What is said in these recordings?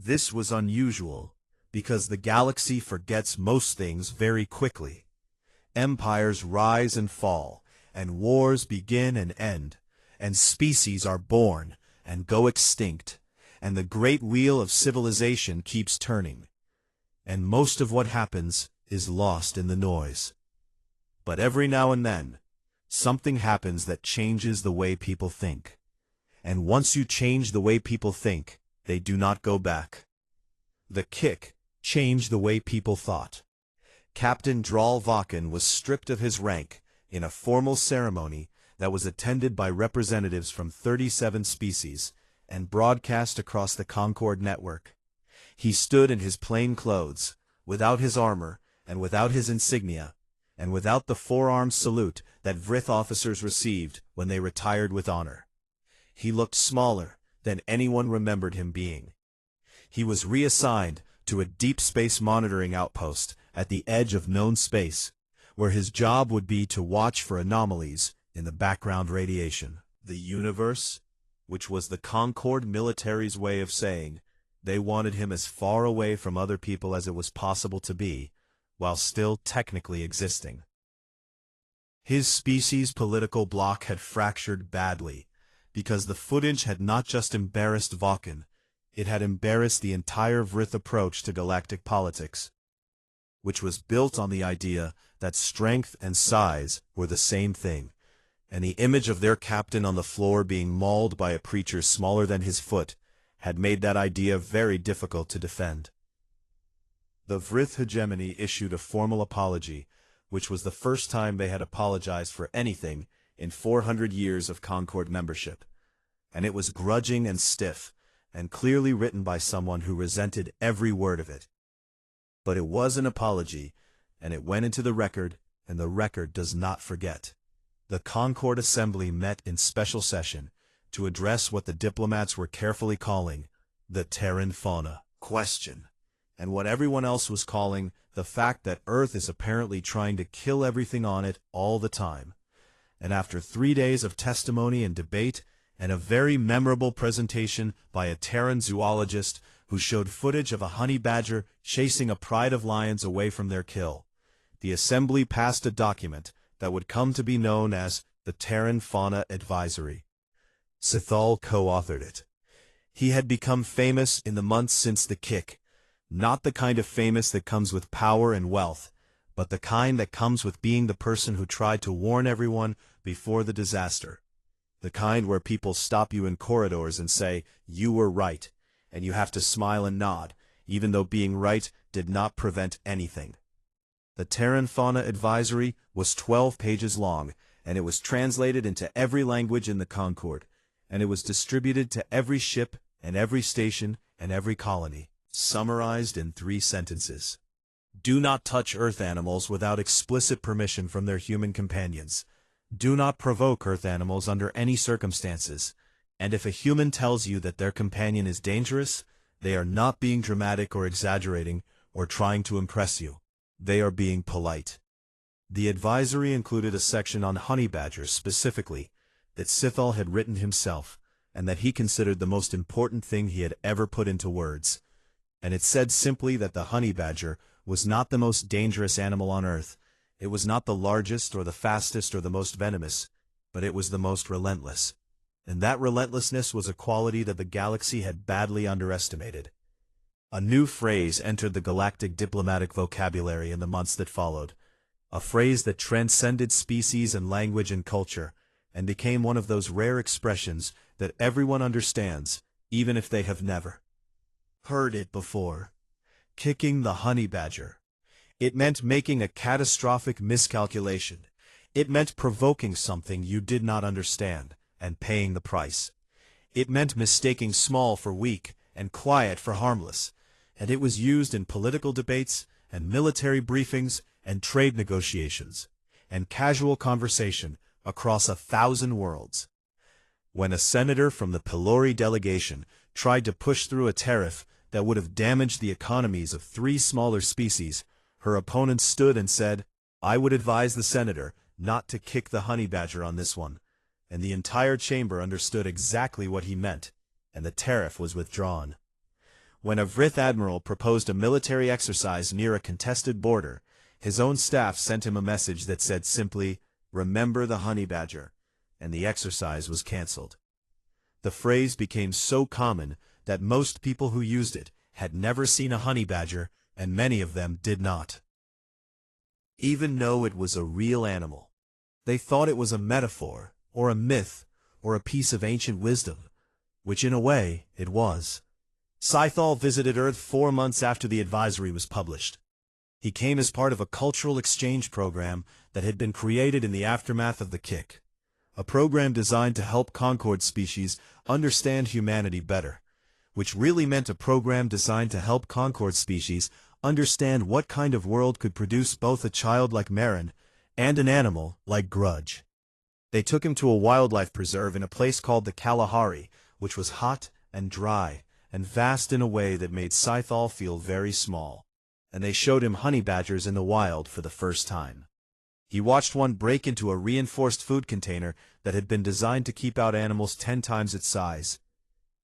This was unusual, because the galaxy forgets most things very quickly. Empires rise and fall, and wars begin and end, and species are born and go extinct, and the great wheel of civilization keeps turning. And most of what happens is lost in the noise. But every now and then, something happens that changes the way people think. And once you change the way people think, they do not go back. The kick changed the way people thought. Captain Dral Vakin was stripped of his rank in a formal ceremony that was attended by representatives from 37 species and broadcast across the Concord network. He stood in his plain clothes, without his armor, and without his insignia, and without the forearm salute that Vrith officers received when they retired with honor. He looked smaller than anyone remembered him being. He was reassigned to a deep space monitoring outpost at the edge of known space, where his job would be to watch for anomalies in the background radiation. The universe, which was the Concord military's way of saying they wanted him as far away from other people as it was possible to be, while still technically existing. His species' political bloc had fractured badly, because the footage had not just embarrassed Vakin, it had embarrassed the entire Vrith approach to galactic politics, which was built on the idea that strength and size were the same thing, and the image of their captain on the floor being mauled by a creature smaller than his foot had made that idea very difficult to defend. The Vrith hegemony issued a formal apology, which was the first time they had apologized for anything in 400 years of Concord membership, and it was grudging and stiff, and clearly written by someone who resented every word of it. But it was an apology, and it went into the record, and the record does not forget. The Concord Assembly met in special session to address what the diplomats were carefully calling the Terran fauna question, and what everyone else was calling the fact that Earth is apparently trying to kill everything on it all the time. And after 3 days of testimony and debate, and a very memorable presentation by a Terran zoologist who showed footage of a honey badger chasing a pride of lions away from their kill, the Assembly passed a document that would come to be known as the Terran Fauna Advisory. Sithal co-authored it. He had become famous in the months since the kick, not the kind of famous that comes with power and wealth, but the kind that comes with being the person who tried to warn everyone before the disaster. The kind where people stop you in corridors and say, "You were right," and you have to smile and nod, even though being right did not prevent anything. The Terran Fauna Advisory was 12 pages long, and it was translated into every language in the Concord, and it was distributed to every ship and every station and every colony, summarized in 3 sentences. Do not touch Earth animals without explicit permission from their human companions. Do not provoke Earth animals under any circumstances, and if a human tells you that their companion is dangerous, they are not being dramatic or exaggerating or trying to impress you. They are being polite. The advisory included a section on honey badgers specifically, that Sithal had written himself, and that he considered the most important thing he had ever put into words. And it said simply that the honey badger was not the most dangerous animal on Earth. It was not the largest or the fastest or the most venomous, but it was the most relentless. And that relentlessness was a quality that the galaxy had badly underestimated. A new phrase entered the galactic diplomatic vocabulary in the months that followed, a phrase that transcended species and language and culture, and became one of those rare expressions that everyone understands, even if they have never heard it before. Kicking the honey badger. It meant making a catastrophic miscalculation. It meant provoking something you did not understand, and paying the price. It meant mistaking small for weak, and quiet for harmless, and it was used in political debates, and military briefings, and trade negotiations, and casual conversation across 1,000 worlds. When a senator from the Pelori delegation tried to push through a tariff that would have damaged the economies of 3 smaller species, her opponent stood and said, "I would advise the senator not to kick the honey badger on this one," and the entire chamber understood exactly what he meant, and the tariff was withdrawn. When a Vrith admiral proposed a military exercise near a contested border, his own staff sent him a message that said simply, "Remember the honey badger," and the exercise was cancelled. The phrase became so common that most people who used it had never seen a honey badger, and many of them did not even know it was a real animal. They thought it was a metaphor, or a myth, or a piece of ancient wisdom, which in a way it was. Scythal visited Earth 4 months after the advisory was published. He came as part of a cultural exchange program that had been created in the aftermath of the kick, a program designed to help Concord species understand humanity better, which really meant a program designed to help Concord species understand what kind of world could produce both a child like Marin and an animal like Grudge. They took him to a wildlife preserve in a place called the Kalahari, which was hot and dry and vast in a way that made Scythal feel very small, and they showed him honey badgers in the wild for the first time. He watched one break into a reinforced food container that had been designed to keep out animals 10 times its size.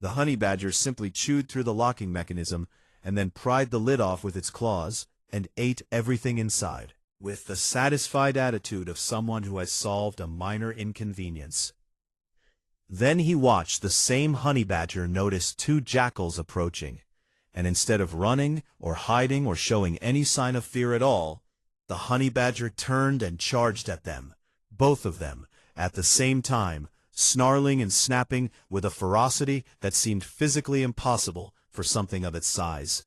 The honey badger simply chewed through the locking mechanism and then pried the lid off with its claws and ate everything inside, with the satisfied attitude of someone who has solved a minor inconvenience. Then he watched the same honey badger notice 2 jackals approaching, and instead of running or hiding or showing any sign of fear at all, the honey badger turned and charged at them, both of them, at the same time, snarling and snapping with a ferocity that seemed physically impossible for something of its size.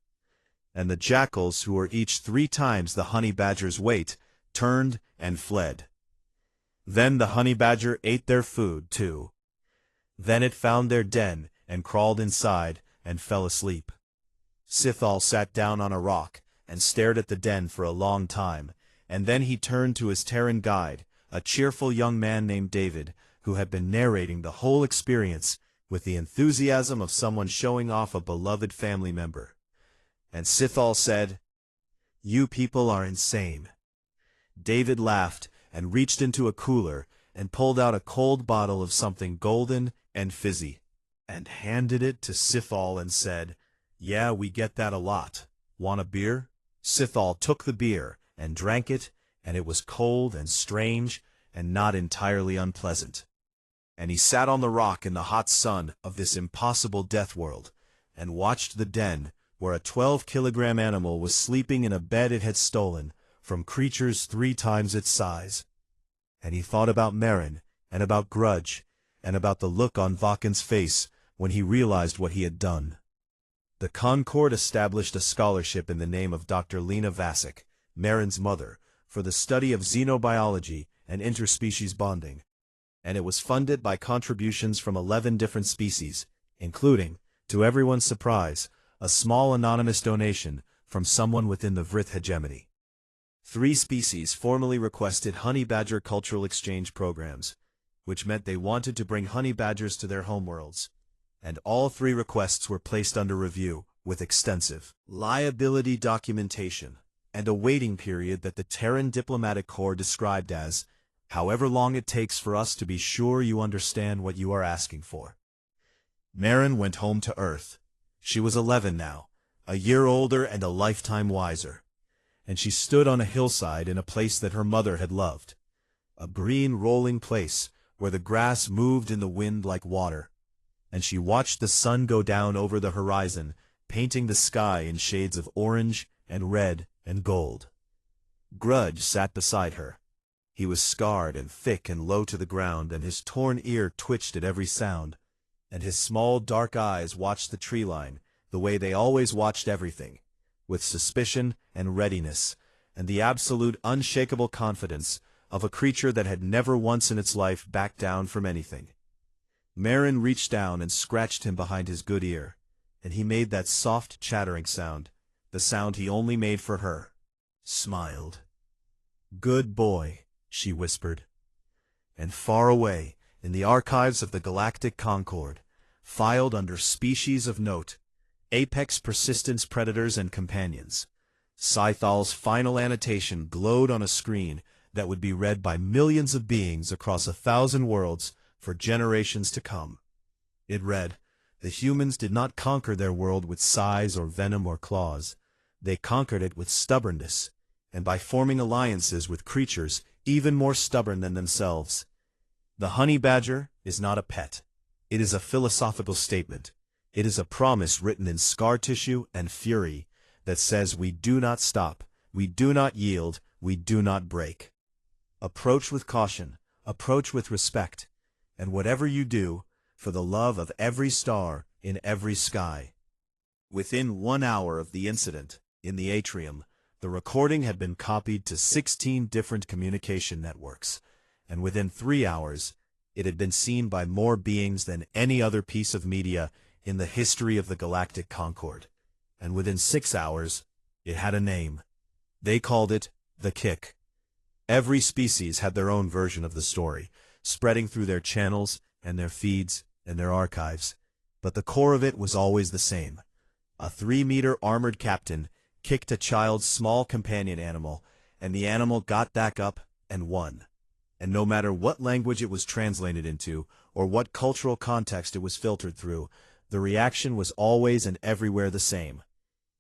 And the jackals, who were each 3 times the honey badger's weight, turned and fled. Then the honey badger ate their food, too. Then it found their den and crawled inside and fell asleep. Scythal sat down on a rock and stared at the den for a long time, and then he turned to his Terran guide, a cheerful young man named David, who had been narrating the whole experience with the enthusiasm of someone showing off a beloved family member. And Scythal said, "You people are insane." David laughed and reached into a cooler and pulled out a cold bottle of something golden and fizzy, and handed it to Scythal and said, "Yeah, we get that a lot. Want a beer?" Scythal took the beer and drank it, and it was cold and strange and not entirely unpleasant. And he sat on the rock in the hot sun of this impossible death world, and watched the den where a 12-kilogram animal was sleeping in a bed it had stolen from creatures 3 times its size. And he thought about Marin, and about Grudge, and about the look on Vakan's face when he realized what he had done. The Concord established a scholarship in the name of Dr. Lena Vasic, Marin's mother, for the study of xenobiology and interspecies bonding, and it was funded by contributions from 11 different species, including, to everyone's surprise, a small anonymous donation from someone within the Vrith hegemony. 3 species formally requested honey badger cultural exchange programs, which meant they wanted to bring honey badgers to their homeworlds, and all 3 requests were placed under review with extensive liability documentation and a waiting period that the Terran Diplomatic Corps described as, "however long it takes for us to be sure you understand what you are asking for." Marin went home to Earth. She was 11 now, a year older and a lifetime wiser, and she stood on a hillside in a place that her mother had loved, a green rolling place where the grass moved in the wind like water, and she watched the sun go down over the horizon, painting the sky in shades of orange and red and gold. Grudge sat beside her. He was scarred and thick and low to the ground, and his torn ear twitched at every sound, and his small dark eyes watched the tree line the way they always watched everything, with suspicion and readiness, and the absolute unshakable confidence of a creature that had never once in its life backed down from anything. Marin reached down and scratched him behind his good ear, and he made that soft chattering sound, the sound he only made for her. Smiled. "Good boy," she whispered. And far away, in the archives of the Galactic Concord, filed under species of note, apex persistence predators and companions, Scythal's final annotation glowed on a screen that would be read by millions of beings across 1,000 worlds for generations to come. It read, The humans did not conquer their world with size or venom or claws. They conquered it with stubbornness, and by forming alliances with creatures even more stubborn than themselves. The honey badger is not a pet. It is a philosophical statement. It is a promise written in scar tissue and fury that says we do not stop, we do not yield, we do not break. Approach with caution, approach with respect, and whatever you do, for the love of every star in every sky. Within 1 hour of the incident, in the atrium, the recording had been copied to 16 different communication networks, and within 3 hours, it had been seen by more beings than any other piece of media in the history of the Galactic Concord. And within 6 hours, it had a name. They called it The Kick. Every species had their own version of the story, spreading through their channels and their feeds and their archives, but the core of it was always the same. A 3-meter armored captain kicked a child's small companion animal, and the animal got back up and won. And no matter what language it was translated into, or what cultural context it was filtered through, the reaction was always and everywhere the same.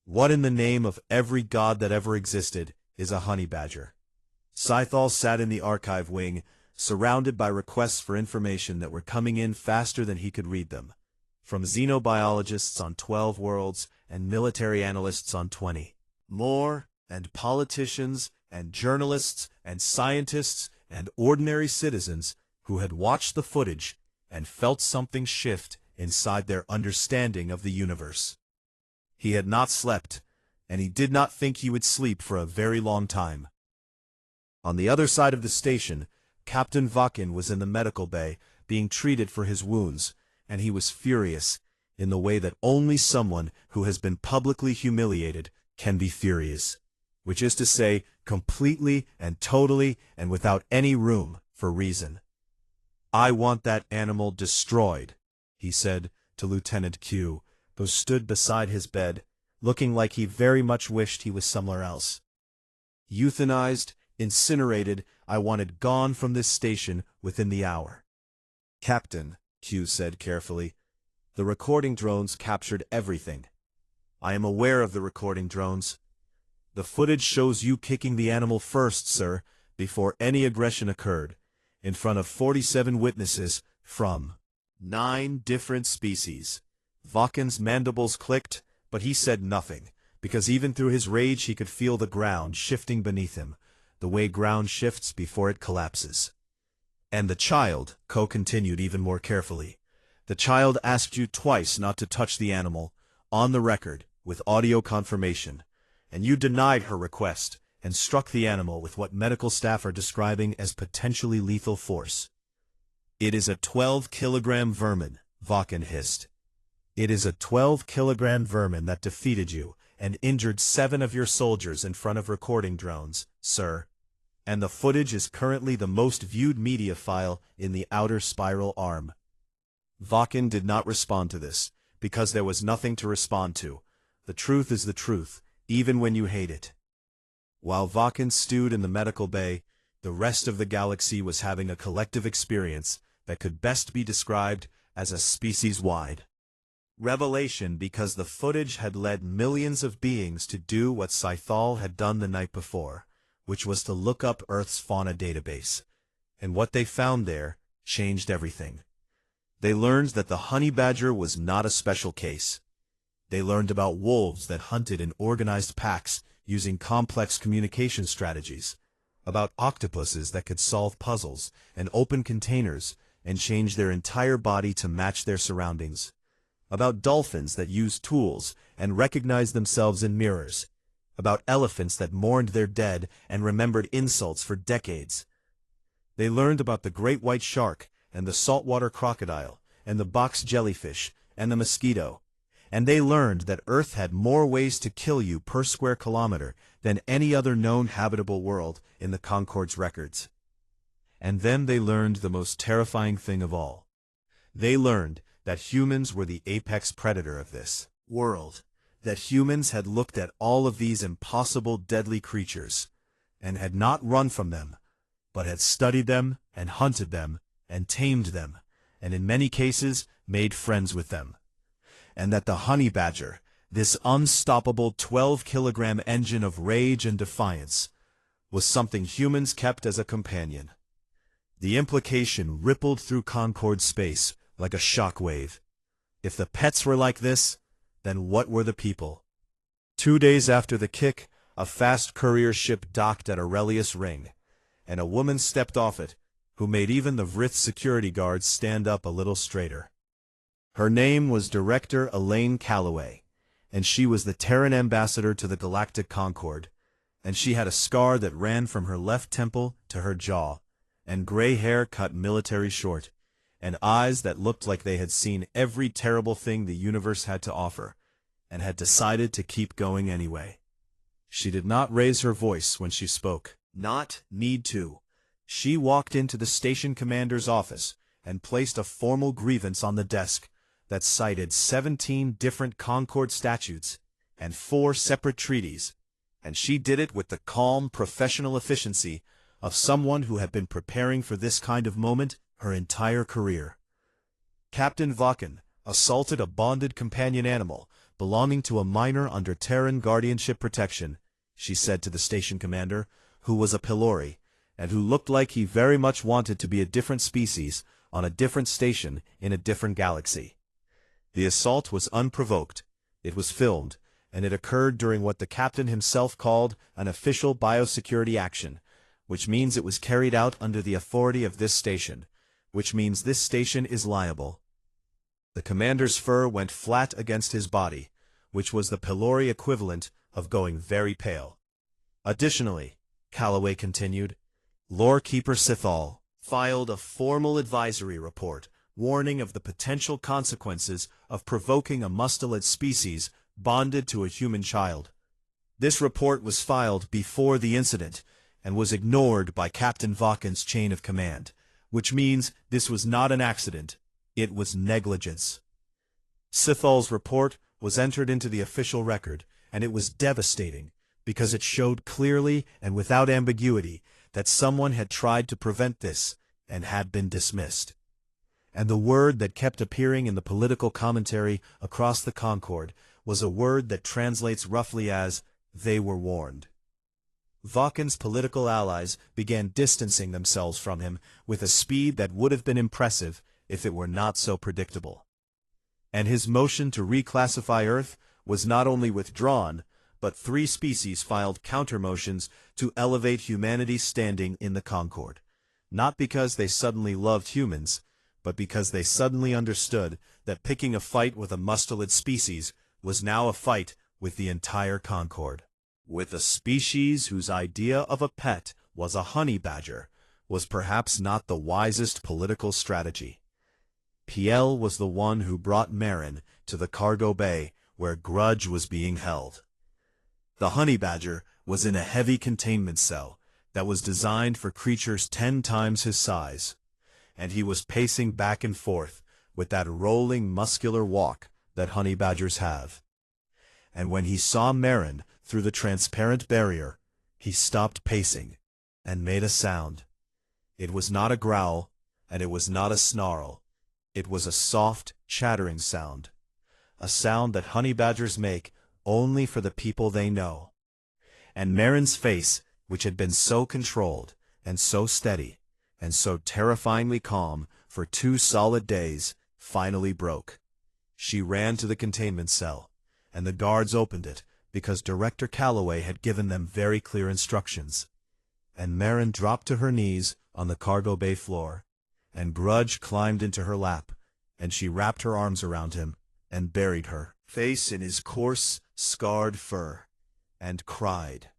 What in the name of every god that ever existed is a honey badger? Scythal sat in the archive wing, surrounded by requests for information that were coming in faster than he could read them, from xenobiologists on 12 worlds and military analysts on 20. More, and politicians, and journalists, and scientists, and ordinary citizens who had watched the footage and felt something shift inside their understanding of the universe. He had not slept, and he did not think he would sleep for a very long time. On the other side of the station, Captain Vakin was in the medical bay, being treated for his wounds, and he was furious, in the way that only someone who has been publicly humiliated can be furious, which is to say, completely and totally and without any room for reason. "I want that animal destroyed," he said to Lieutenant Q, who stood beside his bed, looking like he very much wished he was somewhere else. "Euthanized, incinerated, I want it gone from this station within the hour." "Captain," Q said carefully, "the recording drones captured everything. I am aware of the recording drones. The footage shows you kicking the animal first, sir, before any aggression occurred, in front of 47 witnesses from 9 different species." Vakin's mandibles clicked, but he said nothing, because even through his rage he could feel the ground shifting beneath him, the way ground shifts before it collapses. "And the child," Ko continued even more carefully, "the child asked you twice not to touch the animal, on the record, with audio confirmation, and you denied her request and struck the animal with what medical staff are describing as potentially lethal force." "It is a 12-kilogram vermin," Vakin hissed. "It is a 12-kilogram vermin that defeated you and injured 7 of your soldiers in front of recording drones, sir. And the footage is currently the most viewed media file in the outer spiral arm." Vakin did not respond to this, because there was nothing to respond to. The truth is the truth, even when you hate it. While Vakin stewed in the medical bay, the rest of the galaxy was having a collective experience that could best be described as a species-wide revelation, because the footage had led millions of beings to do what Scythal had done the night before, which was to look up Earth's fauna database. And what they found there changed everything. They learned that the honey badger was not a special case. They learned about wolves that hunted in organized packs using complex communication strategies, about octopuses that could solve puzzles and open containers and change their entire body to match their surroundings, about dolphins that used tools and recognized themselves in mirrors, about elephants that mourned their dead and remembered insults for decades. They learned about the great white shark and the saltwater crocodile and the box jellyfish and the mosquito, and they learned that Earth had more ways to kill you per square kilometer than any other known habitable world in the Concord's records. And then they learned the most terrifying thing of all. They learned that humans were the apex predator of this world, that humans had looked at all of these impossible deadly creatures, and had not run from them, but had studied them and hunted them and tamed them, and in many cases made friends with them. and that the honey badger, this unstoppable 12-kilogram engine of rage and defiance, was something humans kept as a companion. The implication rippled through Concord space like a shockwave. If the pets were like this, then what were the people? 2 days after the kick, a fast courier ship docked at Aurelius Ring, and a woman stepped off it, who made even the Vrith security guards stand up a little straighter. Her name was Director Elaine Calloway, and she was the Terran ambassador to the Galactic Concord, and she had a scar that ran from her left temple to her jaw, and gray hair cut military short, and eyes that looked like they had seen every terrible thing the universe had to offer, and had decided to keep going anyway. She did not raise her voice when she spoke. Not need to. She walked into the station commander's office and placed a formal grievance on the desk that cited 17 different Concord statutes and 4 separate treaties, and she did it with the calm, professional efficiency of someone who had been preparing for this kind of moment her entire career. Captain Vakken assaulted a bonded companion animal belonging to a miner under Terran guardianship protection, she said to the station commander, who was a Pylori, and who looked like he very much wanted to be a different species on a different station in a different galaxy. The assault was unprovoked, it was filmed, and it occurred during what the captain himself called an official biosecurity action, which means it was carried out under the authority of this station, which means this station is liable. The commander's fur went flat against his body, which was the Pylori equivalent of going very pale. Additionally, Calloway continued, Lorekeeper Sithal filed a formal advisory report warning of the potential consequences of provoking a mustelid species bonded to a human child. This report was filed before the incident and was ignored by Captain Vakken's chain of command, which means this was not an accident, it was negligence. Sithal's report was entered into the official record, and it was devastating because it showed clearly and without ambiguity that someone had tried to prevent this and had been dismissed. And the word that kept appearing in the political commentary across the Concord was a word that translates roughly as, they were warned. Vakken's political allies began distancing themselves from him with a speed that would have been impressive if it were not so predictable. And his motion to reclassify Earth was not only withdrawn, but 3 species filed counter-motions to elevate humanity's standing in the Concord, not because they suddenly loved humans, but because they suddenly understood that picking a fight with a mustelid species was now a fight with the entire Concord. With a species whose idea of a pet was a honey badger, was perhaps not the wisest political strategy. Piel was the one who brought Marin to the cargo bay where Grudge was being held. The honey badger was in a heavy containment cell that was designed for creatures 10 times his size, and he was pacing back and forth with that rolling muscular walk that honey badgers have. And when he saw Marin through the transparent barrier, he stopped pacing and made a sound. It was not a growl, and it was not a snarl. It was a soft, chattering sound, a sound that honey badgers make only for the people they know. And Marin's face, which had been so controlled, and so steady, and so terrifyingly calm for 2 solid days, finally broke. She ran to the containment cell, and the guards opened it because Director Calloway had given them very clear instructions. And Marin dropped to her knees on the cargo bay floor, and Grudge climbed into her lap, and she wrapped her arms around him and buried her face in his coarse, scarred fur, and cried.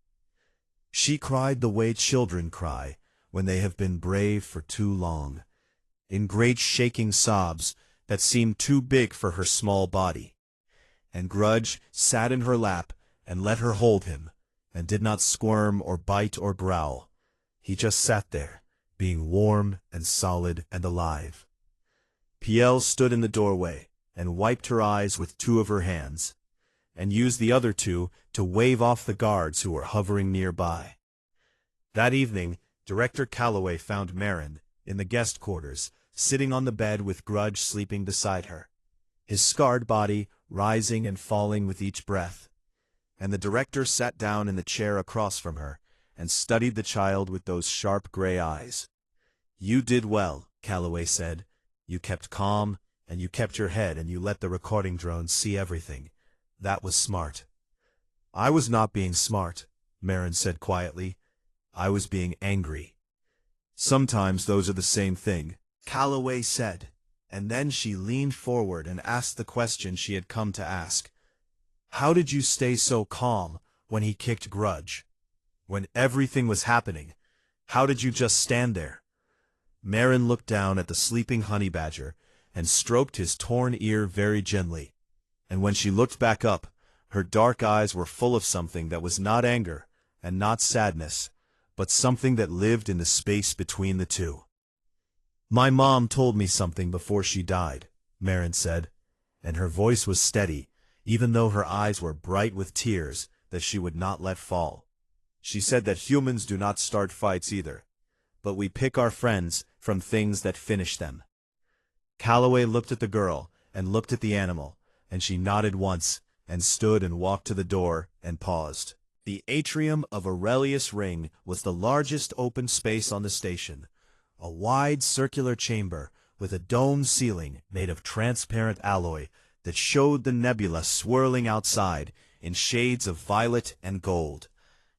She cried the way children cry when they have been brave for too long, in great shaking sobs that seemed too big for her small body. And Grudge sat in her lap and let her hold him, and did not squirm or bite or growl. He just sat there, being warm and solid and alive. Piel stood in the doorway and wiped her eyes with 2 of her hands, and used the other 2 to wave off the guards who were hovering nearby. That evening, Director Calloway found Marin in the guest quarters, sitting on the bed with Grudge sleeping beside her. his scarred body rising and falling with each breath. And the director sat down in the chair across from her and studied the child with those sharp gray eyes. "You did well," Calloway said. "You kept calm, and you kept your head, and you let the recording drones see everything. That was smart." "I was not being smart," Marin said quietly. "I was being angry." "Sometimes those are the same thing," Calloway said, and then she leaned forward and asked the question she had come to ask. "How did you stay so calm when he kicked Grudge? When everything was happening, how did you just stand there?" Marin looked down at the sleeping honey badger and stroked his torn ear very gently, and when she looked back up, her dark eyes were full of something that was not anger and not sadness, but something that lived in the space between the two. "My mom told me something before she died," Marin said, and her voice was steady, even though her eyes were bright with tears that she would not let fall. "She said that humans do not start fights either, but we pick our friends from things that finish them." Calloway looked at the girl and looked at the animal, and she nodded once and stood and walked to the door and paused. The atrium of Aurelius Ring was the largest open space on the station, a wide circular chamber with a domed ceiling made of transparent alloy that showed the nebula swirling outside in shades of violet and gold.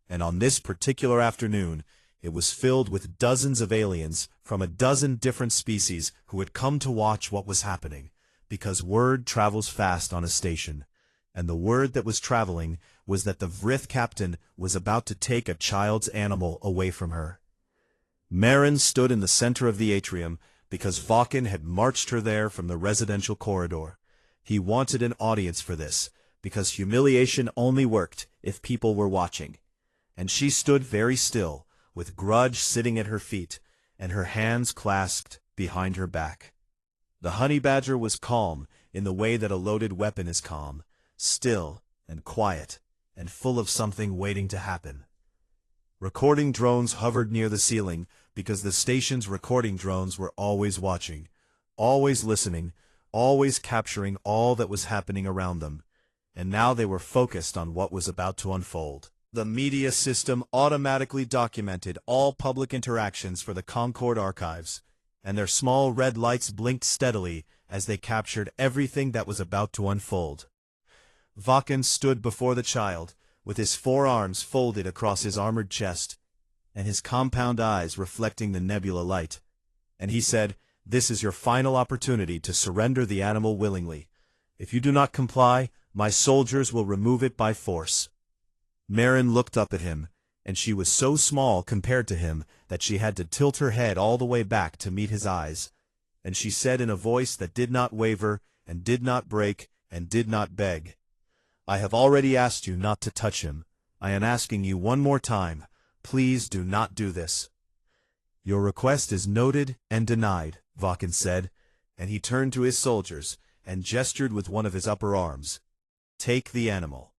And on this particular afternoon, it was filled with dozens of aliens from a dozen different species who had come to watch what was happening, because word travels fast on a station, and the word that was traveling was that the Vrith captain was about to take a child's animal away from her. Marin stood in the center of the atrium because Vakin had marched her there from the residential corridor. He wanted an audience for this, because humiliation only worked if people were watching. And she stood very still, with Grudge sitting at her feet, and her hands clasped behind her back. The honey badger was calm in the way that a loaded weapon is calm, still and quiet, and full of something waiting to happen. Recording drones hovered near the ceiling because the station's recording drones were always watching, always listening, always capturing all that was happening around them, and now they were focused on what was about to unfold. The media system automatically documented all public interactions for the Concord archives, and their small red lights blinked steadily as they captured everything that was about to unfold. Vakin stood before the child, with his forearms folded across his armored chest, and his compound eyes reflecting the nebula light. And he said, "This is your final opportunity to surrender the animal willingly. If you do not comply, my soldiers will remove it by force." Marin looked up at him, and she was so small compared to him that she had to tilt her head all the way back to meet his eyes, and she said in a voice that did not waver, and did not break, and did not beg, "I have already asked you not to touch him. I am asking you one more time. Please do not do this." "Your request is noted and denied," Vakin said, and he turned to his soldiers and gestured with one of his upper arms. "Take the animal."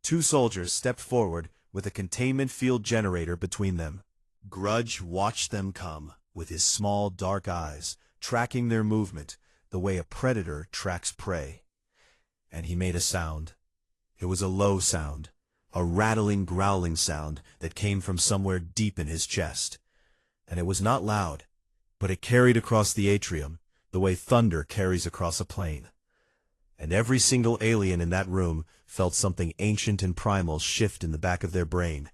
2 soldiers stepped forward with a containment field generator between them. Grudge watched them come, with his small dark eyes, tracking their movement the way a predator tracks prey. And he made a sound. It was a low sound, a rattling, growling sound that came from somewhere deep in his chest. And it was not loud, but it carried across the atrium the way thunder carries across a plain. And every single alien in that room felt something ancient and primal shift in the back of their brain,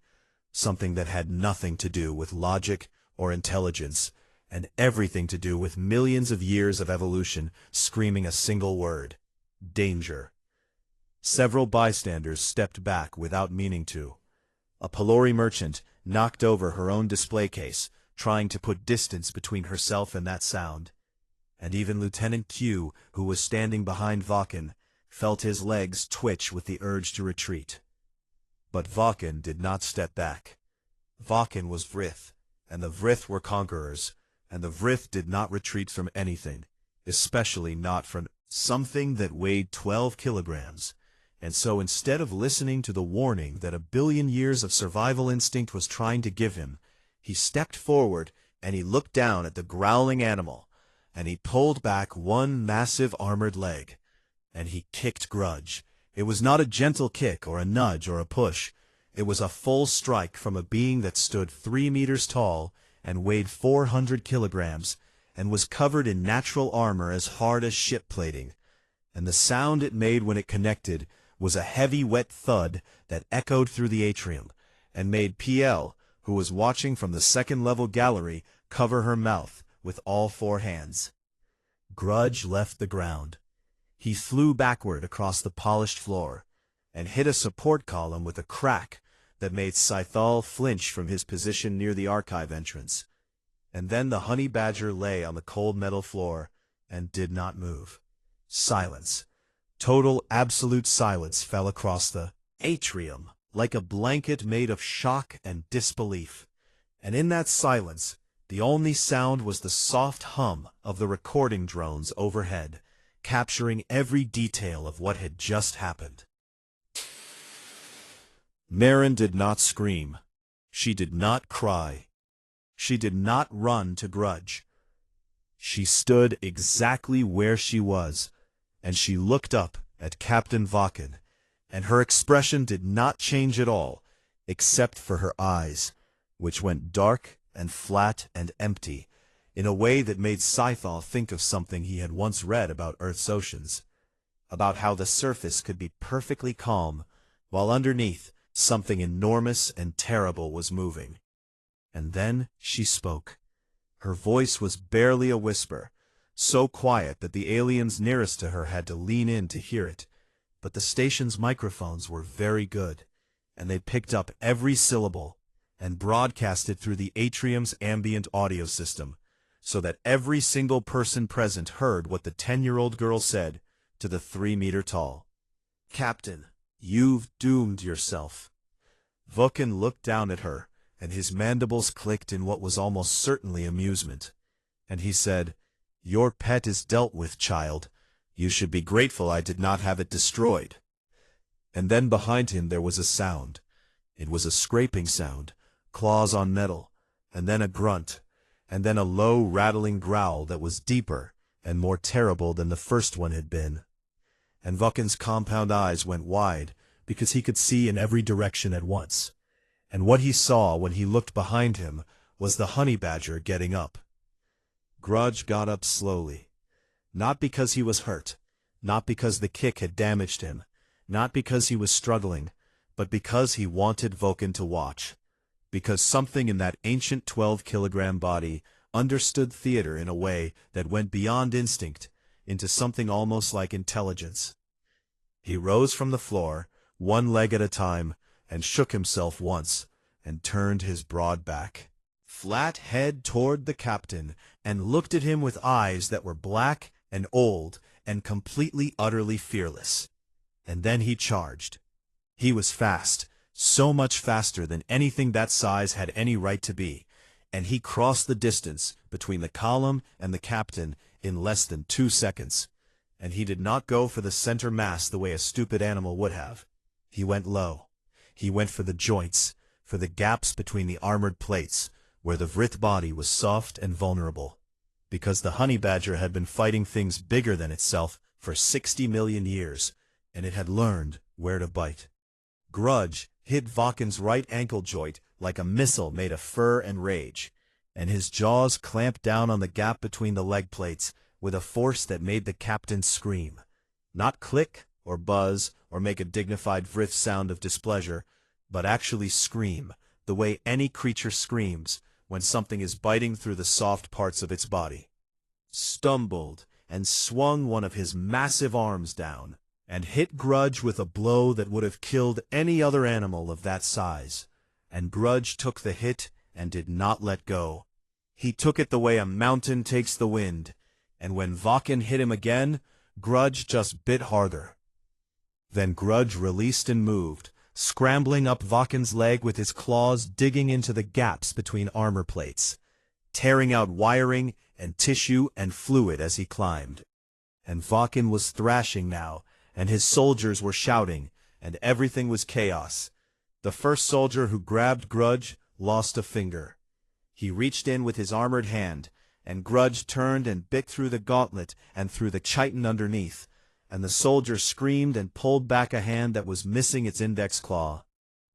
something that had nothing to do with logic or intelligence, and everything to do with millions of years of evolution screaming a single word: danger. Several bystanders stepped back without meaning to. A Pelori merchant knocked over her own display case, trying to put distance between herself and that sound. And even Lieutenant Q, who was standing behind Vakin, felt his legs twitch with the urge to retreat. But Vakin did not step back. Vakin was Vrith, and the Vrith were conquerors, and the Vrith did not retreat from anything, especially not from something that weighed 12 kilograms. And so instead of listening to the warning that a billion years of survival instinct was trying to give him, he stepped forward and he looked down at the growling animal, and he pulled back one massive armored leg, and he kicked Grudge. It was not a gentle kick or a nudge or a push. It was a full strike from a being that stood 3 meters tall and weighed 400 kilograms and was covered in natural armor as hard as ship plating. And the sound it made when it connected was a heavy wet thud that echoed through the atrium and made PL, who was watching from the second-level gallery, cover her mouth with all 4 hands. Grudge left the ground. He flew backward across the polished floor and hit a support column with a crack that made Scythal flinch from his position near the archive entrance. And then the honey badger lay on the cold metal floor and did not move. Silence. Total absolute silence fell across the atrium like a blanket made of shock and disbelief. And in that silence, the only sound was the soft hum of the recording drones overhead, capturing every detail of what had just happened. Marin did not scream. She did not cry. She did not run to Grudge. She stood exactly where she was, and she looked up at Captain Vakken, and her expression did not change at all, except for her eyes, which went dark and flat and empty, in a way that made Scythal think of something he had once read about Earth's oceans, about how the surface could be perfectly calm, while underneath something enormous and terrible was moving. And then she spoke. Her voice was barely a whisper, so quiet that the aliens nearest to her had to lean in to hear it, but the station's microphones were very good, and they picked up every syllable and broadcast it through the atrium's ambient audio system, so that every single person present heard what the 10-year-old girl said to the 3-meter-tall. "Captain, you've doomed yourself." Vakken looked down at her, and his mandibles clicked in what was almost certainly amusement. And he said, "Your pet is dealt with, child. You should be grateful I did not have it destroyed." And then behind him there was a sound. It was a scraping sound, claws on metal, and then a grunt, and then a low rattling growl that was deeper and more terrible than the first one had been. And Vakken's compound eyes went wide, because he could see in every direction at once. And what he saw when he looked behind him was the honey badger getting up. Grudge got up slowly. Not because he was hurt, not because the kick had damaged him, not because he was struggling, but because he wanted Vakken to watch. Because something in that ancient 12-kilogram body understood theater in a way that went beyond instinct into something almost like intelligence. He rose from the floor, one leg at a time, and shook himself once, and turned his broad back, flat head toward the captain, and looked at him with eyes that were black and old and completely utterly fearless. And then he charged. He was fast, so much faster than anything that size had any right to be, and he crossed the distance between the column and the captain in less than 2 seconds. And he did not go for the center mass the way a stupid animal would have. He went low. He went for the joints, for the gaps between the armored plates, where the Vrith body was soft and vulnerable. Because the honey badger had been fighting things bigger than itself for 60 million years, and it had learned where to bite. Grudge hit Vakken's right ankle joint like a missile made of fur and rage, and his jaws clamped down on the gap between the leg plates with a force that made the captain scream. Not click or buzz or make a dignified Vrith sound of displeasure, but actually scream, the way any creature screams when something is biting through the soft parts of its body. Stumbled and swung one of his massive arms down, and hit Grudge with a blow that would have killed any other animal of that size. And Grudge took the hit and did not let go. He took it the way a mountain takes the wind, and when Vakken hit him again, Grudge just bit harder. Then Grudge released and moved, scrambling up Vakken's leg with his claws digging into the gaps between armor plates, tearing out wiring and tissue and fluid as he climbed. And Vakken was thrashing now, and his soldiers were shouting, and everything was chaos. The first soldier who grabbed Grudge lost a finger. He reached in with his armored hand, and Grudge turned and bit through the gauntlet and through the chitin underneath, and the soldier screamed and pulled back a hand that was missing its index claw.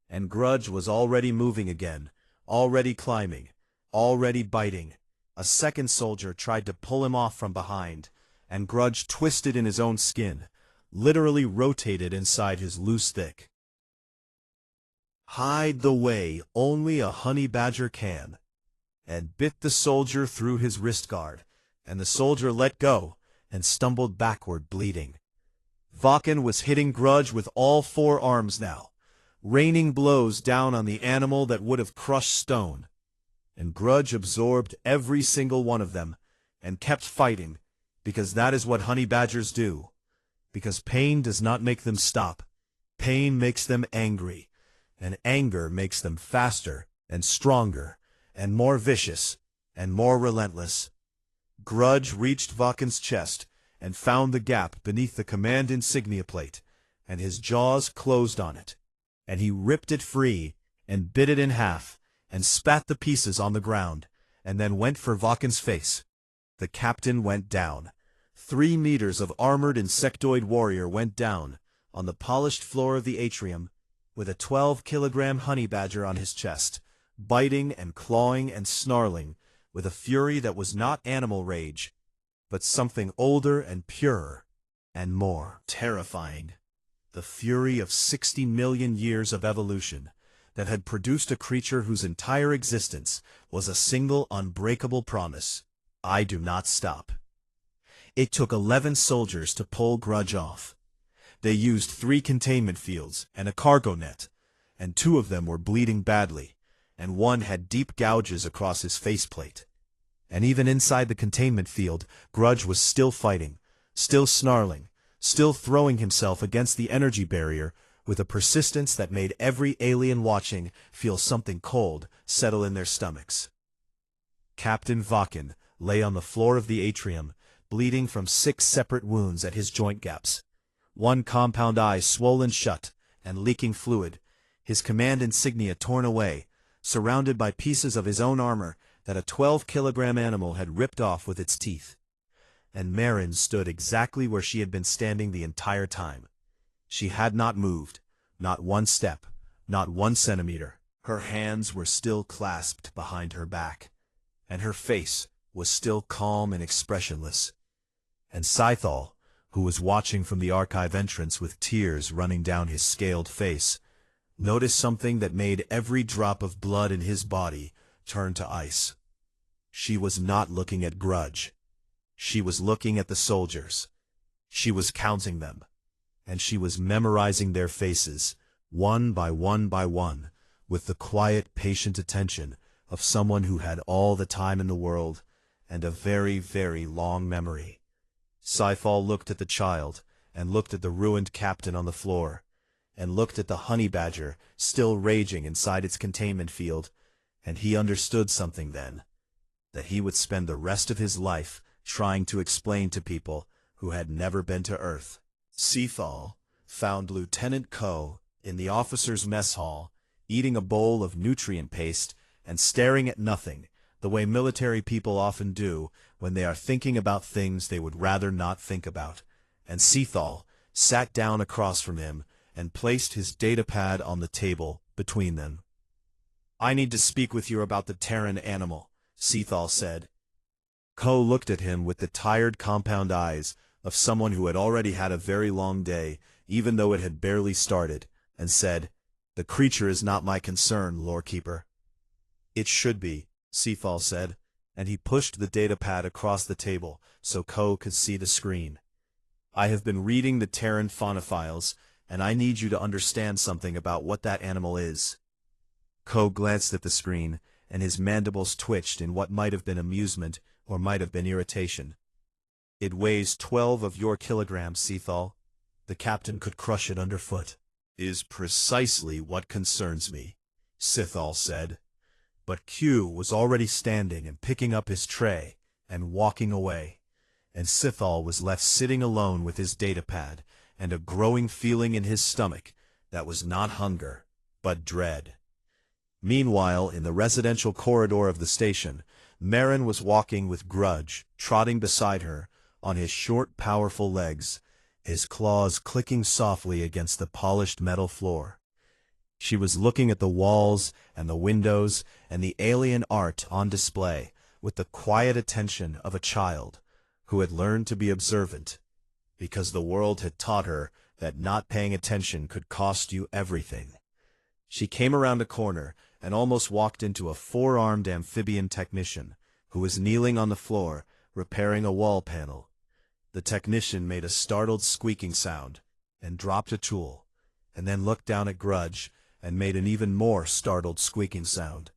And Grudge was already moving again, already climbing, already biting. A second soldier tried to pull him off from behind, and Grudge twisted in his own skin, literally rotated inside his loose thick. Hide the way only a honey badger can, and bit the soldier through his wrist guard, and the soldier let go and stumbled backward bleeding. Vakken was hitting Grudge with all four arms now, raining blows down on the animal that would have crushed stone. And Grudge absorbed every single one of them, and kept fighting, because that is what honey badgers do. Because pain does not make them stop. Pain makes them angry, and anger makes them faster, and stronger, and more vicious, and more relentless. Grudge reached Vakken's chest, and found the gap beneath the command insignia plate, and his jaws closed on it. And he ripped it free, and bit it in half, and spat the pieces on the ground, and then went for Vakken's face. The captain went down. 3 meters of armored insectoid warrior went down, on the polished floor of the atrium, with a 12-kilogram honey badger on his chest, biting and clawing and snarling, with a fury that was not animal rage, but something older and purer, and more terrifying. The fury of 60 million years of evolution, that had produced a creature whose entire existence was a single unbreakable promise: I do not stop. It took 11 soldiers to pull Grudge off. They used 3 containment fields and a cargo net, and 2 of them were bleeding badly, and 1 had deep gouges across his faceplate. And even inside the containment field, Grudge was still fighting, still snarling, still throwing himself against the energy barrier, with a persistence that made every alien watching feel something cold settle in their stomachs. Captain Vakken lay on the floor of the atrium, bleeding from 6 separate wounds at his joint gaps. 1 compound eye swollen shut and leaking fluid, his command insignia torn away, surrounded by pieces of his own armor that a 12-kilogram animal had ripped off with its teeth. And Marin stood exactly where she had been standing the entire time. She had not moved, not 1 step, not 1 centimeter. Her hands were still clasped behind her back, and her face was still calm and expressionless. And Scythal, who was watching from the archive entrance with tears running down his scaled face, noticed something that made every drop of blood in his body turn to ice. She was not looking at Grudge. She was looking at the soldiers. She was counting them, and she was memorizing their faces, one by one, with the quiet, patient attention of someone who had all the time in the world and a very, very long memory. Scyfall looked at the child, and looked at the ruined captain on the floor, and looked at the honey badger still raging inside its containment field, and he understood something then, that he would spend the rest of his life trying to explain to people who had never been to Earth. Scythal found Lieutenant Ko in the officers' mess hall, eating a bowl of nutrient paste and staring at nothing, the way military people often do when they are thinking about things they would rather not think about. And Scythal sat down across from him and placed his datapad on the table between them. "I need to speak with you about the Terran animal," Scythal said. Ko looked at him with the tired compound eyes of someone who had already had a very long day, even though it had barely started, and said, "The creature is not my concern, Lorekeeper." "It should be," Scythal said, and he pushed the datapad across the table so Ko could see the screen. "I have been reading the Terran fauna files, and I need you to understand something about what that animal is." Ko glanced at the screen, and his mandibles twitched in what might have been amusement or might have been irritation. "It weighs 12 of your kilograms, Scythal. The captain could crush it underfoot." "Is precisely what concerns me," Scythal said. But Q was already standing and picking up his tray and walking away, and Scythal was left sitting alone with his datapad and a growing feeling in his stomach that was not hunger, but dread. Meanwhile, in the residential corridor of the station, Marin was walking with Grudge, trotting beside her, on his short, powerful legs, his claws clicking softly against the polished metal floor. She was looking at the walls and the windows and the alien art on display with the quiet attention of a child who had learned to be observant, because the world had taught her that not paying attention could cost you everything. She came around a corner and almost walked into a four-armed amphibian technician who was kneeling on the floor, repairing a wall panel. The technician made a startled squeaking sound and dropped a tool, and then looked down at Grudge and made an even more startled squeaking sound.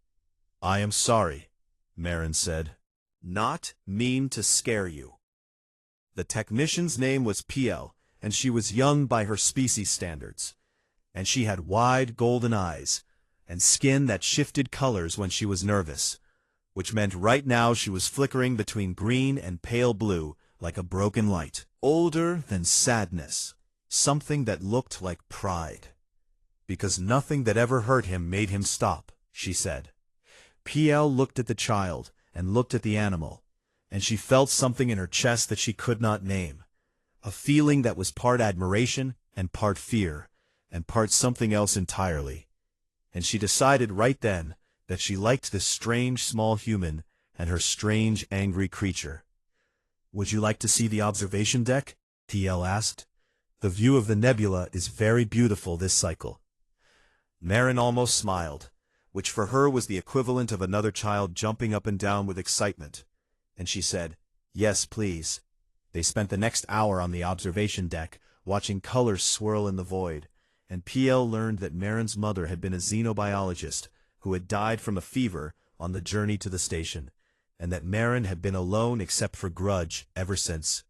"I am sorry," Marin said. "Not mean to scare you." The technician's name was PL, and she was young by her species standards, and she had wide golden eyes and skin that shifted colors when she was nervous, which meant right now she was flickering between green and pale blue like a broken light. Older than sadness, something that looked like pride. "Because nothing that ever hurt him made him stop," she said. PL looked at the child and looked at the animal, and she felt something in her chest that she could not name, a feeling that was part admiration and part fear and part something else entirely. And she decided right then that she liked this strange small human and her strange angry creature. "Would you like to see the observation deck?" TL asked. "The view of the nebula is very beautiful this cycle." Marin almost smiled, which for her was the equivalent of another child jumping up and down with excitement, and she said, "Yes, please." They spent the next hour on the observation deck, watching colors swirl in the void, and PL learned that Marin's mother had been a xenobiologist who had died from a fever on the journey to the station, and that Marin had been alone except for Grudge ever since.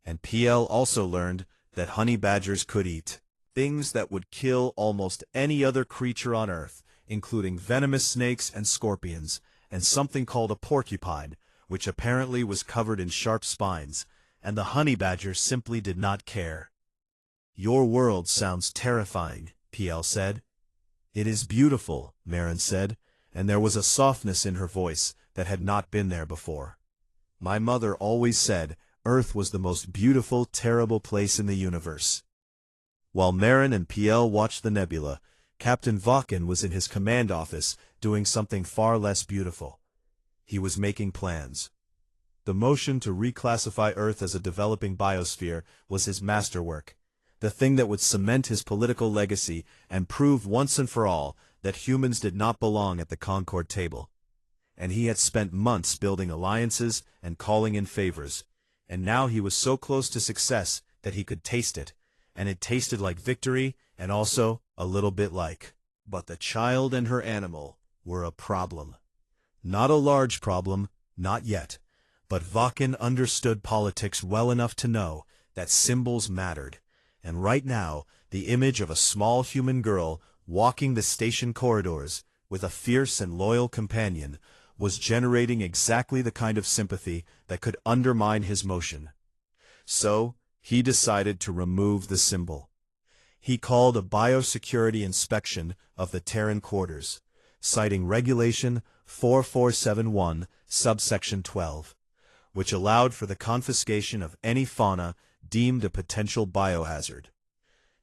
And PL also learned that honey badgers could eat things that would kill almost any other creature on Earth, including venomous snakes and scorpions, and something called a porcupine, which apparently was covered in sharp spines, and the honey badger simply did not care. "Your world sounds terrifying," PL said. "It is beautiful," Marin said, and there was a softness in her voice that had not been there before. "My mother always said Earth was the most beautiful, terrible place in the universe." While Marin and PL watched the nebula, Captain Vakin was in his command office doing something far less beautiful. He was making plans. The motion to reclassify Earth as a developing biosphere was his masterwork, the thing that would cement his political legacy and prove once and for all that humans did not belong at the Concord table. And he had spent months building alliances and calling in favors, and now he was so close to success that he could taste it, and it tasted like victory and also a little bit like. But the child and her animal were a problem. Not a large problem, not yet, but Vakin understood politics well enough to know that symbols mattered, and right now the image of a small human girl walking the station corridors with a fierce and loyal companion was generating exactly the kind of sympathy that could undermine his motion. So he decided to remove the symbol. He called a biosecurity inspection of the Terran quarters, citing Regulation 4471, subsection 12, which allowed for the confiscation of any fauna deemed a potential biohazard.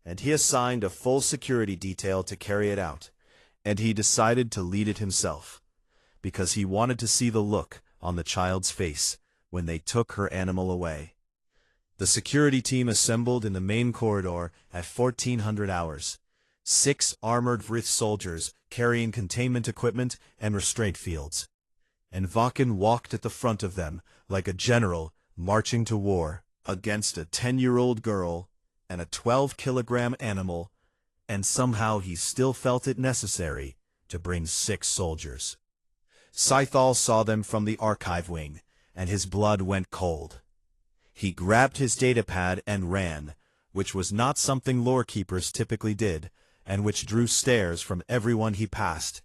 And he assigned a full security detail to carry it out, and he decided to lead it himself, because he wanted to see the look on the child's face when they took her animal away. The security team assembled in the main corridor at 1400 hours. 6 armored Vrith soldiers carrying containment equipment and restraint fields. And Vakin walked at the front of them like a general marching to war against a 10-year-old girl and a 12-kilogram animal, and somehow he still felt it necessary to bring 6 soldiers. Scythal saw them from the archive wing, and his blood went cold. He grabbed his datapad and ran, which was not something lorekeepers typically did, and which drew stares from everyone he passed,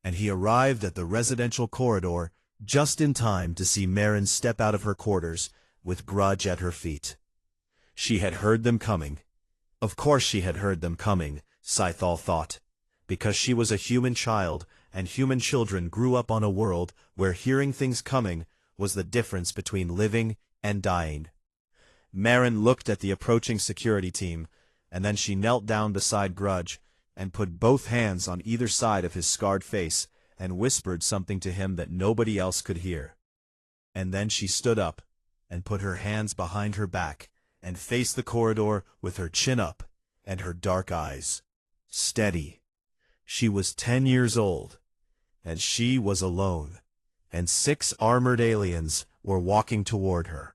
and he arrived at the residential corridor just in time to see Marin step out of her quarters with Grudge at her feet. She had heard them coming. Of course she had heard them coming, Scythal thought, because she was a human child, and human children grew up on a world where hearing things coming was the difference between living and dying. Marin looked at the approaching security team, and then she knelt down beside Grudge and put both hands on either side of his scarred face and whispered something to him that nobody else could hear. And then she stood up and put her hands behind her back and faced the corridor with her chin up and her dark eyes steady. She was 10 years old, and she was alone, and 6 armored aliens were walking toward her,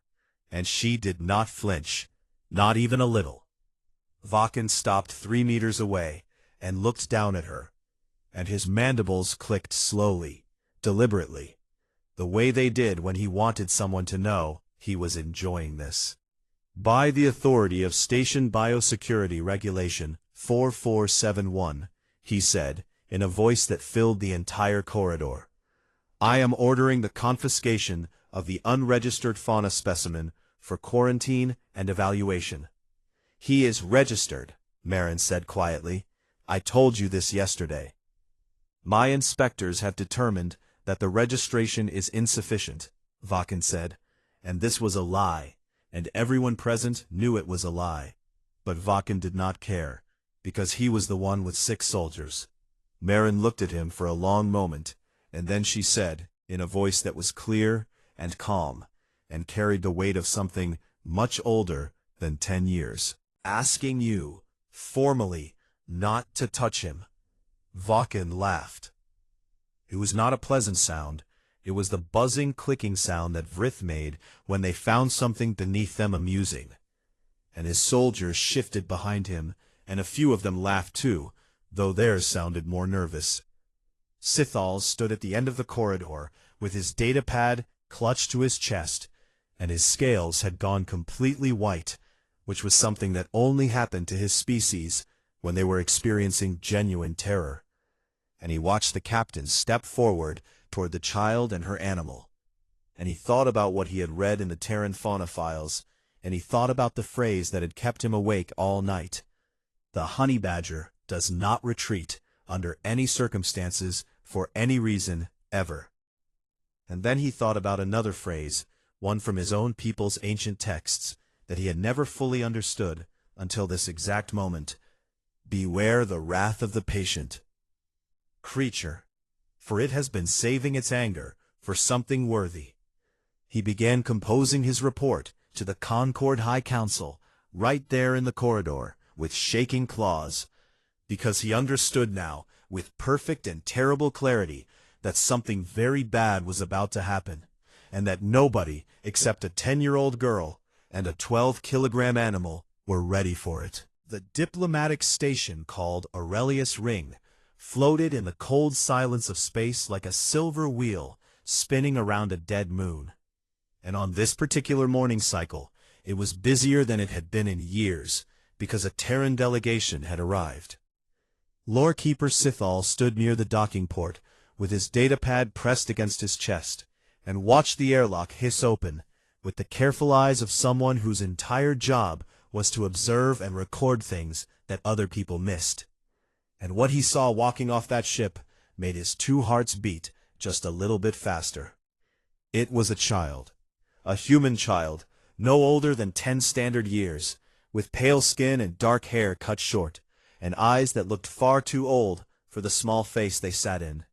and she did not flinch, not even a little. Vakin stopped 3 meters away and looked down at her, and his mandibles clicked slowly, deliberately, the way they did when he wanted someone to know he was enjoying this. By the authority of Station Biosecurity Regulation 4471, he said, in a voice that filled the entire corridor, I am ordering the confiscation of the unregistered fauna specimen for quarantine and evaluation. He is registered, Marin said quietly. I told you this yesterday. My inspectors have determined that the registration is insufficient, Vakin said, and this was a lie, and everyone present knew it was a lie. But Vakin did not care, because he was the one with 6 soldiers. Marin looked at him for a long moment, and then she said, in a voice that was clear and calm, and carried the weight of something much older than 10 years, asking you, formally, not to touch him. Vakin laughed. It was not a pleasant sound. It was the buzzing, clicking sound that Vrith made when they found something beneath them amusing. And his soldiers shifted behind him, and a few of them laughed too, though theirs sounded more nervous. Sithal stood at the end of the corridor, with his datapad clutched to his chest, and his scales had gone completely white, which was something that only happened to his species when they were experiencing genuine terror. And he watched the captain step forward toward the child and her animal. And he thought about what he had read in the Terran fauna files, and he thought about the phrase that had kept him awake all night. The honey badger does not retreat under any circumstances for any reason ever. And then he thought about another phrase, one from his own people's ancient texts, that he had never fully understood until this exact moment. Beware the wrath of the patient creature, for it has been saving its anger for something worthy. He began composing his report to the Concord High Council, right there in the corridor, with shaking claws, because he understood now, with perfect and terrible clarity, that something very bad was about to happen, and that nobody except a 10-year-old girl and a 12-kilogram animal were ready for it. The diplomatic station called Aurelius Ring floated in the cold silence of space like a silver wheel spinning around a dead moon. And on this particular morning cycle, it was busier than it had been in years, because a Terran delegation had arrived. Lorekeeper Sithal stood near the docking port, with his datapad pressed against his chest, and watched the airlock hiss open, with the careful eyes of someone whose entire job was to observe and record things that other people missed. And what he saw walking off that ship made his 2 hearts beat just a little bit faster. It was a child, a human child, no older than 10 standard years, with pale skin and dark hair cut short, and eyes that looked far too old for the small face they sat in.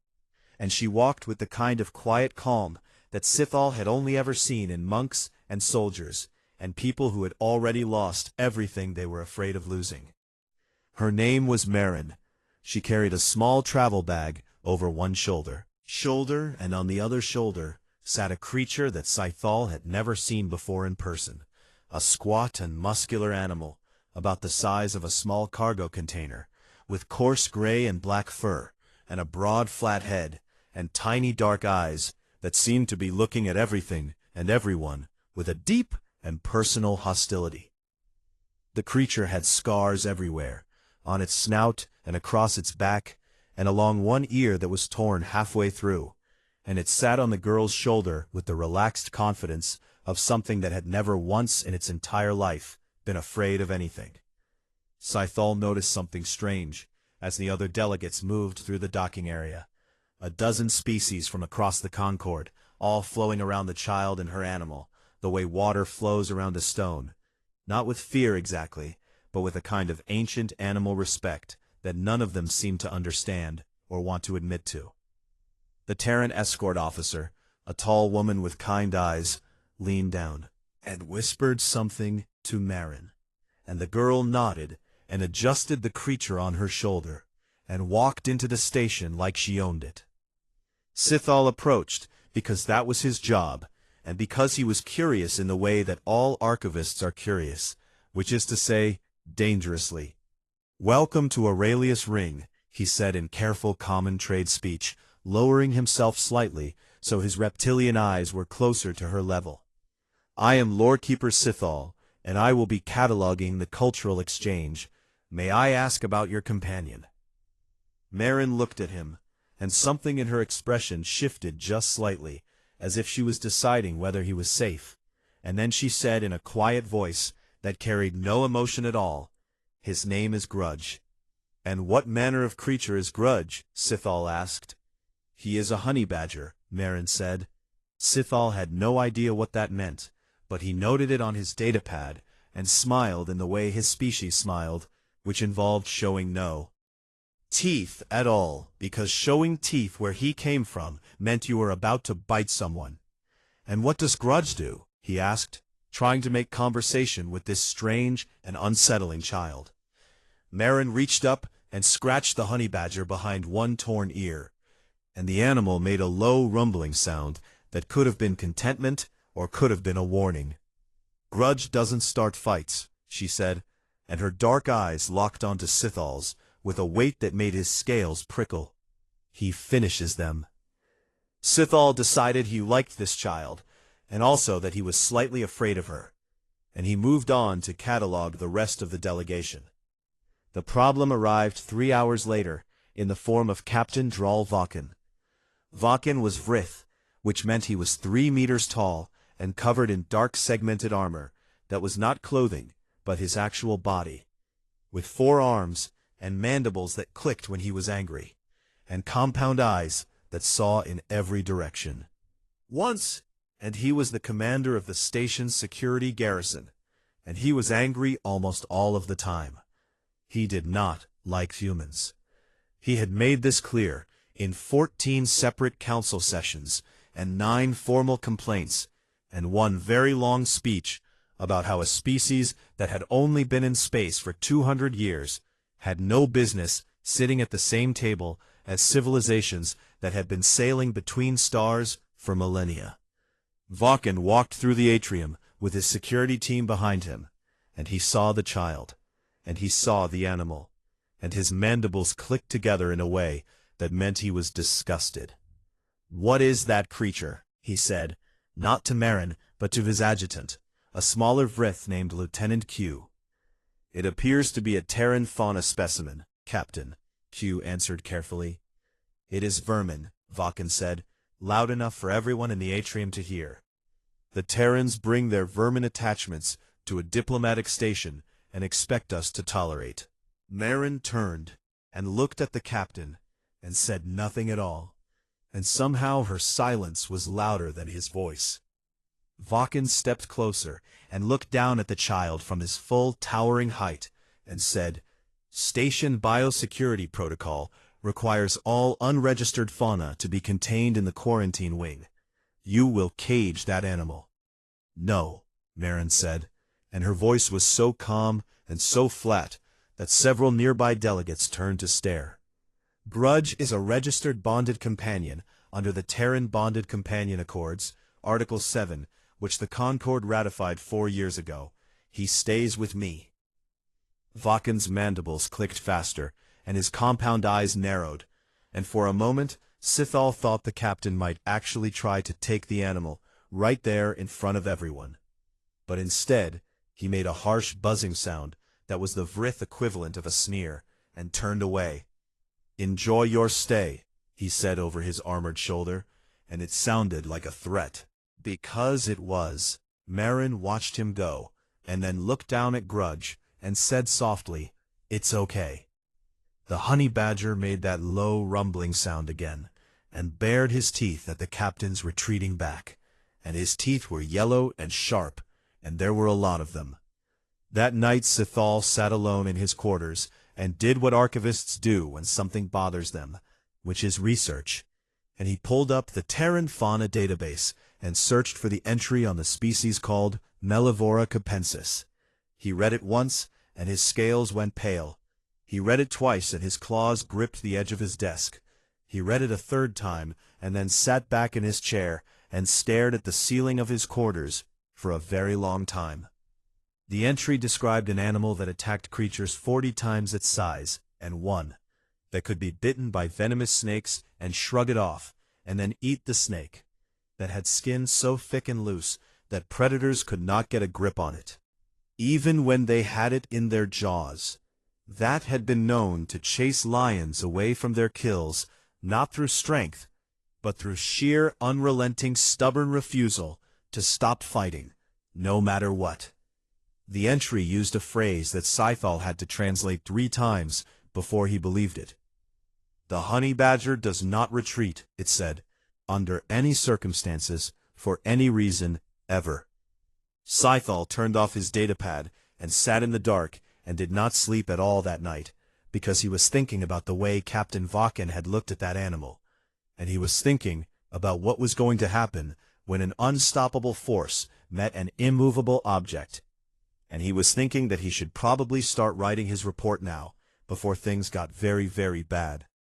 And she walked with the kind of quiet calm that Sithal had only ever seen in monks and soldiers, and people who had already lost everything they were afraid of losing. Her name was Marin. She carried a small travel bag over one shoulder, and on the other shoulder sat a creature that Sithal had never seen before in person, a squat and muscular animal, about the size of a small cargo container, with coarse gray and black fur, and a broad flat head, and tiny dark eyes that seemed to be looking at everything and everyone with a deep and personal hostility. The creature had scars everywhere, on its snout and across its back, and along one ear that was torn halfway through, and it sat on the girl's shoulder with the relaxed confidence of something that had never once in its entire life been afraid of anything. Sithal noticed something strange as the other delegates moved through the docking area. A dozen species from across the Concord, all flowing around the child and her animal, the way water flows around a stone, not with fear exactly, but with a kind of ancient animal respect that none of them seemed to understand or want to admit to. The Terran escort officer, a tall woman with kind eyes, leaned down and whispered something to Marin, and the girl nodded and adjusted the creature on her shoulder, and walked into the station like she owned it. Sithal approached because that was his job, and because he was curious in the way that all archivists are curious, which is to say, dangerously. "Welcome to Aurelius Ring," he said in careful common trade speech, lowering himself slightly so his reptilian eyes were closer to her level. "I am Lorekeeper Sithal, and I will be cataloging the cultural exchange. May I ask about your companion?" Marin looked at him, and something in her expression shifted just slightly, as if she was deciding whether he was safe, and then she said in a quiet voice that carried no emotion at all, "His name is Grudge." "And what manner of creature is Grudge?" Sithal asked. "He is a honey badger," Marin said. Sithal had no idea what that meant, but he noted it on his datapad and smiled in the way his species smiled, which involved showing no teeth at all, because showing teeth where he came from meant you were about to bite someone. "And what does Grudge do?" he asked, trying to make conversation with this strange and unsettling child. Marin reached up and scratched the honey badger behind one torn ear, and the animal made a low rumbling sound that could have been contentment or could have been a warning. "Grudge doesn't start fights," she said, and her dark eyes locked onto Sithal's with a weight that made his scales prickle. "He finishes them." Sithal decided he liked this child, and also that he was slightly afraid of her, and he moved on to catalog the rest of the delegation. The problem arrived 3 hours later, in the form of Captain Dral Vakin. Vakin was Vrith, which meant he was 3 meters tall and covered in dark segmented armor that was not clothing, but his actual body, with 4 arms and mandibles that clicked when he was angry, and compound eyes that saw in every direction. Once, and he was the commander of the station's security garrison, and he was angry almost all of the time. He did not like humans. He had made this clear in 14 separate council sessions and 9 formal complaints, and one very long speech about how a species that had only been in space for 200 years had no business sitting at the same table as civilizations that had been sailing between stars for millennia. Vakin walked through the atrium with his security team behind him, and he saw the child, and he saw the animal, and his mandibles clicked together in a way that meant he was disgusted. "What is that creature?" he said, not to Marin, but to his adjutant, a smaller Vrith named Lieutenant Q. "It appears to be a Terran fauna specimen, Captain," Q answered carefully. "It is vermin," Vakin said, loud enough for everyone in the atrium to hear. "The Terrans bring their vermin attachments to a diplomatic station and expect us to tolerate." Marin turned and looked at the captain and said nothing at all, and somehow her silence was louder than his voice. Vakin stepped closer and looked down at the child from his full towering height and said, "Station biosecurity protocol requires all unregistered fauna to be contained in the quarantine wing. You will cage that animal." "No," Marin said, and her voice was so calm and so flat that several nearby delegates turned to stare. "Grudge is a registered bonded companion under the Terran Bonded Companion Accords, Article 7, which the Concord ratified 4 years ago. He stays with me." Vakin's mandibles clicked faster, and his compound eyes narrowed, and for a moment Sithal thought the captain might actually try to take the animal right there in front of everyone. But instead, he made a harsh buzzing sound that was the Vrith equivalent of a sneer, and turned away. "Enjoy your stay," he said over his armored shoulder, and it sounded like a threat. Because it was. Marin watched him go, and then looked down at Grudge, and said softly, "It's okay." The honey badger made that low rumbling sound again, and bared his teeth at the captain's retreating back, and his teeth were yellow and sharp, and there were a lot of them. That night Sithal sat alone in his quarters and did what archivists do when something bothers them, which is research. And he pulled up the Terran fauna database and searched for the entry on the species called Mellivora capensis. He read it once, and his scales went pale. He read it twice, and his claws gripped the edge of his desk. He read it a third time, and then sat back in his chair and stared at the ceiling of his quarters for a very long time. The entry described an animal that attacked creatures 40 times its size, and one that could be bitten by venomous snakes and shrug it off, and then eat the snake, that had skin so thick and loose that predators could not get a grip on it, even when they had it in their jaws. That had been known to chase lions away from their kills, not through strength, but through sheer, unrelenting, stubborn refusal to stop fighting, no matter what. The entry used a phrase that Sithal had to translate 3 times before he believed it. "The honey badger does not retreat," it said, "under any circumstances, for any reason, ever." Sithal turned off his datapad and sat in the dark and did not sleep at all that night, because he was thinking about the way Captain Vakken had looked at that animal, and he was thinking about what was going to happen when an unstoppable force met an immovable object, and he was thinking that he should probably start writing his report now, before things got very, very bad.